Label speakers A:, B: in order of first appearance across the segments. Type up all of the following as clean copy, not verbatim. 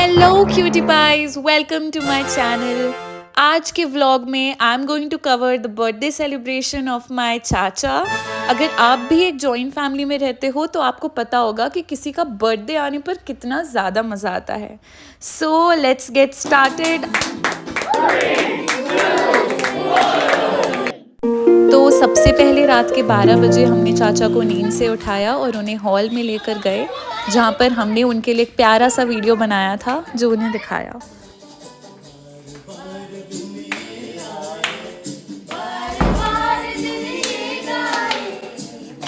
A: Hello cutie pies, welcome to my channel. आज के vlog में I am going to cover the birthday celebration of my chacha. अगर आप भी एक जॉइंट फैमिली में रहते हो तो आपको पता होगा कि किसी का बर्थडे आने पर कितना ज़्यादा मज़ा आता है। So let's get started. तो सबसे पहले रात के 12 बजे हमने चाचा को नींद से उठाया और उन्हें हॉल में लेकर गए, जहाँ पर हमने उनके लिए एक प्यारा सा वीडियो बनाया था जो उन्हें दिखाया।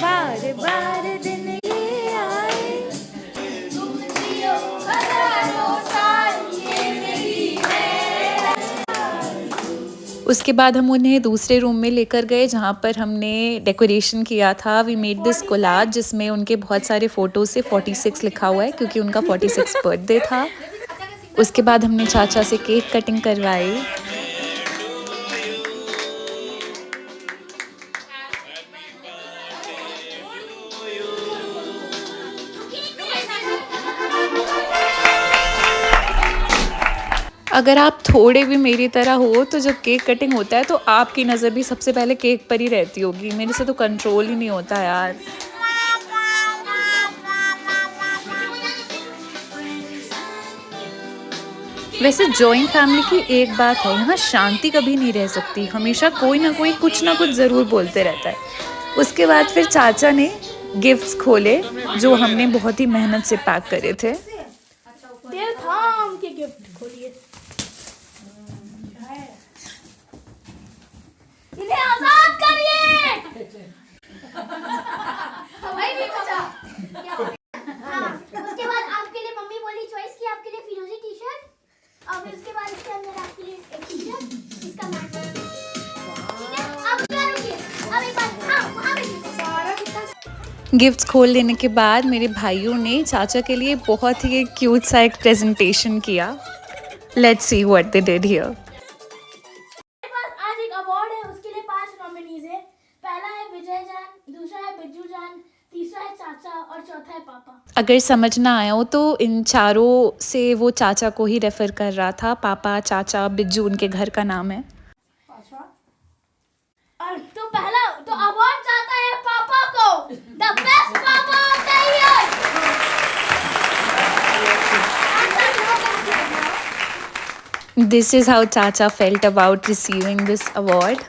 A: बार बार दिन ये आए, उसके बाद हम उन्हें दूसरे रूम में लेकर गए जहाँ पर हमने डेकोरेशन किया था। वी मेड दिस कोलाज जिसमें उनके बहुत सारे फ़ोटो से 46 लिखा हुआ है क्योंकि उनका 46 बर्थडे था। उसके बाद हमने चाचा से केक कटिंग करवाई। अगर आप थोड़े भी मेरी तरह हो तो जब केक कटिंग होता है तो आपकी नज़र भी सबसे पहले केक पर ही रहती होगी। मेरे से तो कंट्रोल ही नहीं होता यार। वैसे जॉइंट फैमिली की एक बात है, यहाँ शांति कभी नहीं रह सकती। हमेशा कोई ना कोई कुछ ना कुछ ज़रूर बोलते रहता है। उसके बाद फिर चाचा ने गिफ्ट्स खोले जो हमने बहुत ही मेहनत से पैक करे थे।
B: इन्हें आजाद करिए। हाँ, उसके बाद आपके लिए मम्मी बोली चॉइस की आपके लिए फिरोजी टी शर्ट और फिर उसके बाद इसके अंदर आपके लिए एक टी शर्ट इसका मैच। ठीक है, अब क्या रुकिए, अब एक बार हाँ वहाँ देखिए सारा कितना।
A: गिफ्ट्स खोल लेने के बाद मेरे भाइयों ने चाचा के लिए बहुत ही क्यूट सा एक प्रेजेंटेशन किया। Let's see what they did here.
B: और चौथा है पापा।
A: अगर समझ ना आया हो तो इन चारों से वो चाचा को ही रेफर कर रहा था। पापा, चाचा, बिज्जू उनके घर का नाम है।
B: और तो पहला तो अवार्ड जाता है पापा को, the best papa of the year.
A: This is how chacha felt about receiving this award.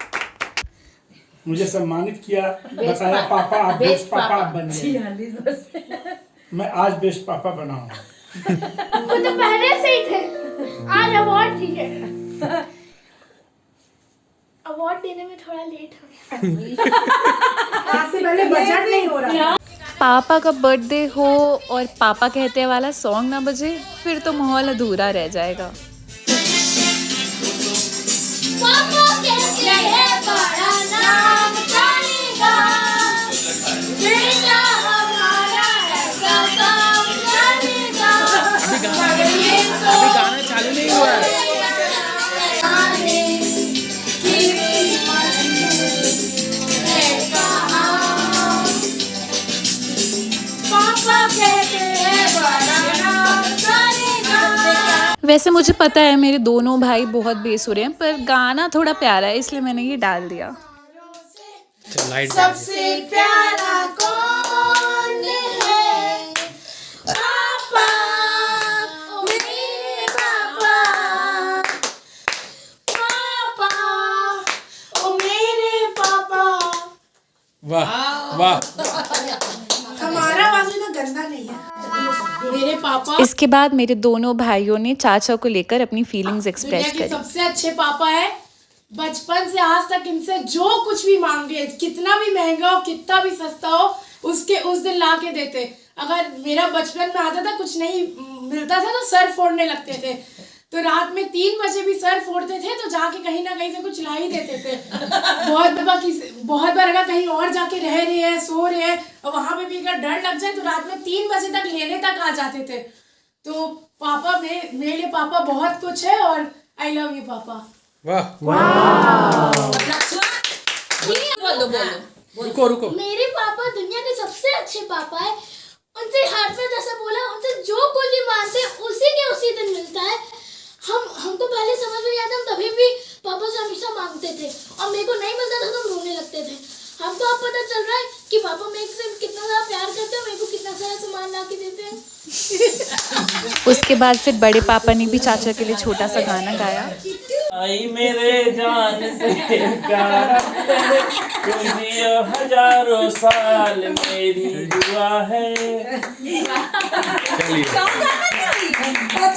C: मुझे सम्मानित किया, बताया पापा आप बेस्ट पापा बन गए। मैं आज बेस्ट पापा बना हूँ।
B: वो तो पहले से ही थे, आज अवार्ड दिए। अवार्ड देने में थोड़ा लेट हो गया।
D: आज से पहले बजट नहीं हो रहा।
A: पापा का बर्थडे हो और पापा कहते हैं वाला सॉन्ग ना बजे फिर तो माहौल अधूरा रह जाएगा।
B: पापा कहते हैं बड़ा नाम चलेगा, बेटा हमारा ऐसा काम चलेगा।
E: अभी गाना चालू नहीं हुआ है।
B: पापा कहते हैं बड़ा नाम चलेगा।
A: वैसे मुझे पता है मेरे दोनों भाई बहुत बेसुरे हैं, पर गाना थोड़ा प्यारा है इसलिए मैंने ये डाल दिया।
B: सबसे प्यारा कौन है? पापा, मेरे पापा, पापा, ओ मेरे पापा।
E: वाह वाह।
D: हमारा बाजू ना गंदा नहीं है। मेरे पापा
A: इसके बाद मेरे दोनों भाइयों ने चाचा को लेकर अपनी फीलिंग्स एक्सप्रेस
D: दुनिया के
A: करी।
D: सबसे अच्छे पापा है। बचपन से आज तक इनसे जो कुछ भी मांगे, कितना भी महंगा हो कितना भी सस्ता हो, उसके उस दिन ला के देते। अगर मेरा बचपन में आता था कुछ नहीं मिलता था तो सर फोड़ने लगते थे, तो रात में 3 बजे भी सर फोड़ते थे तो जाके कहीं ना कहीं से कुछ ला ही देते थे। बहुत बार अगर कहीं और जाके रह रहे हैं, सो रहे हैं और वहां पे भी अगर डर लग जाए तो रात में 3 बजे तक लेने तक आ जाते थे। तो पापा मेरे लिए पापा बहुत कुछ है और आई लव यू पापा।
E: वाह रुको रुको।
B: मेरे पापा दुनिया के सबसे अच्छे पापा है। उनसे हाथ में जैसे बोला, उनसे जो कुछ भी मांगते उसी के उसी दिन
A: उसके बाद फिर बड़े पापा ने भी चाचा के लिए छोटा सा गाना गाया।
E: आई मेरे जान से प्यार तेरे, तू जियो हजारों साल मेरी दुआ है।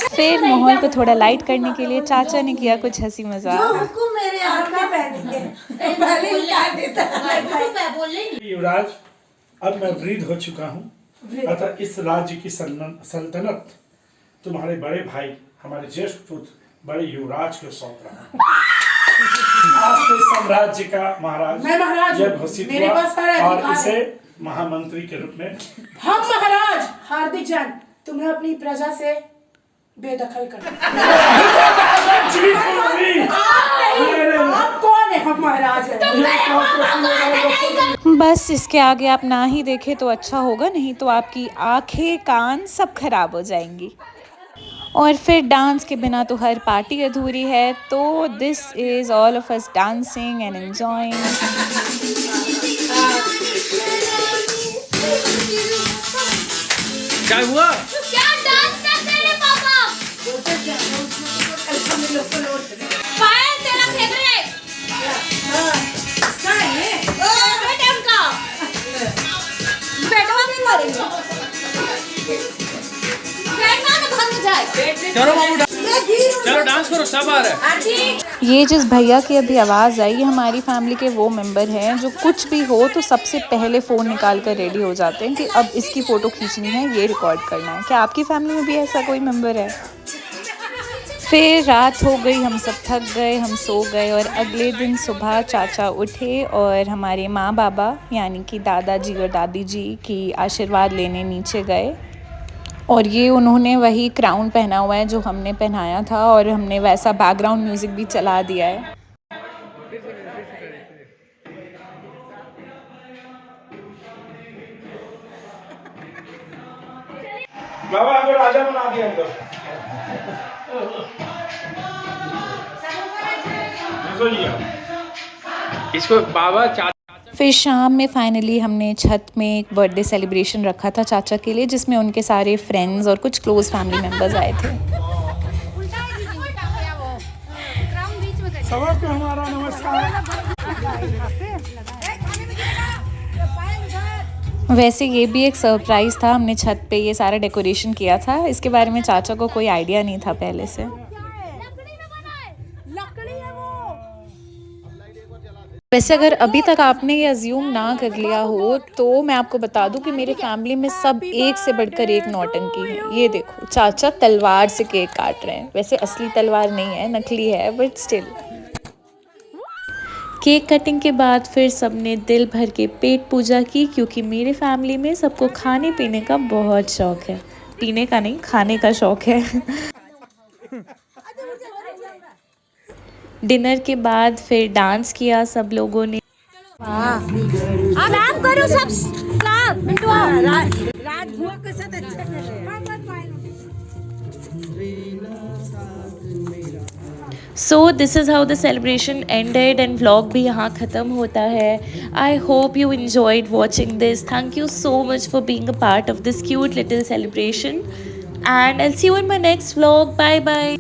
A: फिर माहौल को थोड़ा लाइट करने के लिए चाचा ने किया कुछ हंसी मजाक।
C: युवराज, अब मैं वृद्ध हो चुका हूँ, अतः इस राज्य की सल्तनत तुम्हारे बड़े भाई, हमारे ज्येष्ठ पुत्र बड़े युवराज को सौंप रहा हूँ। आज से साम्राज्य का महाराज
D: मैं महाराज
C: यह
D: हूँ।
C: घोषित
D: मेरे
C: हुआ
D: पास सारा
C: और
D: अधिकार
C: इसे
D: है।
C: महामंत्री के रूप में
D: हम महाराज हार्दिक जान तुम्हें अपनी प्रजा से बेदखल कर। आप कौन है? हम महाराज हैं।
A: बस इसके आगे आप ना ही देखें तो अच्छा होगा, नहीं तो आपकी आंखें कान सब खराब हो जाएंगी। और फिर डांस के बिना तो हर पार्टी अधूरी है, तो this is all of us dancing and enjoying.
E: क्या हुआ?
B: क्या डांस करते हैं पापा? पायल तेरा फेवरेट फेवरेट है उनका। बैठवा भी मारेंगे, बैठना तो भाग जाए।
E: चलो मामू चलो डांस करो, सब आ रहा है।
A: ये जिस भैया की अभी आवाज़ आई, ये हमारी फैमिली के वो मेंबर हैं जो कुछ भी हो तो सबसे पहले फ़ोन निकाल कर रेडी हो जाते हैं कि अब इसकी फ़ोटो खींचनी है, ये रिकॉर्ड करना है। क्या आपकी फैमिली में भी ऐसा कोई मेंबर है? फिर रात हो गई, हम सब थक गए, हम सो गए और अगले दिन सुबह चाचा उठे और हमारे माँ बाबा यानी कि दादाजी और दादी जी की आशीर्वाद लेने नीचे गए। और ये उन्होंने वही क्राउन पहना हुआ है जो हमने पहनाया था और हमने वैसा बैकग्राउंड म्यूज़िक भी चला दिया है।
C: बाबा हमको राजा बना दिया तो।
E: इसको बाबा
A: फिर शाम में फाइनली हमने छत में एक बर्थडे सेलिब्रेशन रखा था चाचा के लिए, जिसमें उनके सारे फ्रेंड्स और कुछ क्लोज़ फैमिली मेम्बर्स आए थे।
C: सबको हमारा नमस्कार।
A: वैसे ये भी एक सरप्राइज़ था, हमने छत पे ये सारा डेकोरेशन किया था। इसके बारे में चाचा को कोई आइडिया नहीं था पहले से। वैसे अगर अभी तक आपने ये अज्यूम ना कर लिया हो तो मैं आपको बता दूं कि मेरे फैमिली में सब एक से बढ़कर एक नौटंकी है। ये देखो, चाचा तलवार से केक काट रहे हैं। वैसे असली तलवार नहीं है, नकली है, बट स्टिल। केक कटिंग के बाद फिर सबने दिल भर के पेट पूजा की, क्योंकि मेरे फैमिली में सबको खाने पीने का बहुत शौक है। पीने का नहीं, खाने का शौक है। डिनर के बाद फिर डांस किया सब लोगों ने।
B: आराम करो सब।
A: So this is how the celebration ended and vlog भी यहाँ ख़त्म होता है। I hope you enjoyed watching this. Thank you so much for being a part of this cute little celebration, and I'll see you in my next vlog. Bye bye.